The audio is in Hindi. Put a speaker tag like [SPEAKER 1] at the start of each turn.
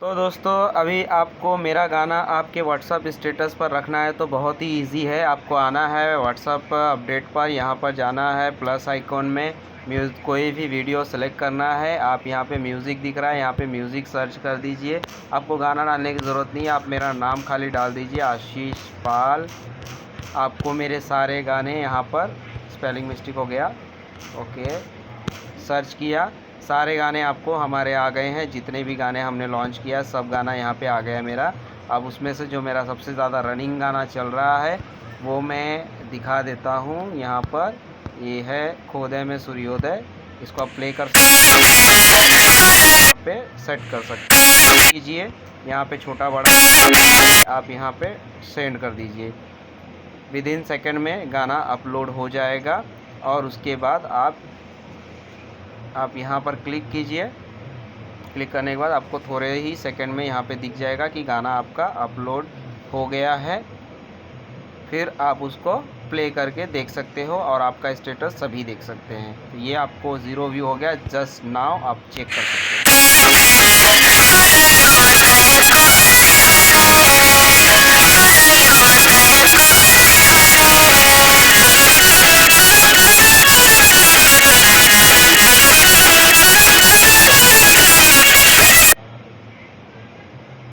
[SPEAKER 1] तो दोस्तों अभी आपको मेरा गाना आपके व्हाट्सअप स्टेटस पर रखना है तो बहुत ही इजी है। आपको आना है व्हाट्सअप अपडेट पर, यहाँ पर जाना है प्लस आइकॉन में कोई भी वीडियो सेलेक्ट करना है। आप यहाँ पे म्यूज़िक दिख रहा है, यहाँ पे म्यूज़िक सर्च कर दीजिए। आपको गाना डालने की ज़रूरत नहीं है, आप मेरा नाम खाली डाल दीजिए, आशीष पाल। आपको मेरे सारे गाने यहाँ पर, स्पेलिंग मिस्टेक हो गया, ओके, सर्च किया, सारे गाने आपको हमारे आ गए हैं। जितने भी गाने हमने लॉन्च किया सब गाना यहाँ पे आ गया मेरा। अब उसमें से जो मेरा सबसे ज़्यादा रनिंग गाना चल रहा है वो मैं दिखा देता हूँ यहाँ पर। ये है खोदे में सूर्योदय, इसको आप प्ले कर पे सेट कर सकते कीजिए। यहाँ पे छोटा बड़ा आप यहाँ पे सेंड कर दीजिए। विद इन सेकेंड में गाना अपलोड हो जाएगा और उसके बाद आप यहाँ पर क्लिक कीजिए। क्लिक करने के बाद आपको थोड़े ही सेकंड में यहाँ पे दिख जाएगा कि गाना आपका अपलोड हो गया है। फिर आप उसको प्ले करके देख सकते हो और आपका स्टेटस सभी देख सकते हैं। तो ये आपको 0 व्यू हो गया, जस्ट नाउ आप चेक कर सकते हो।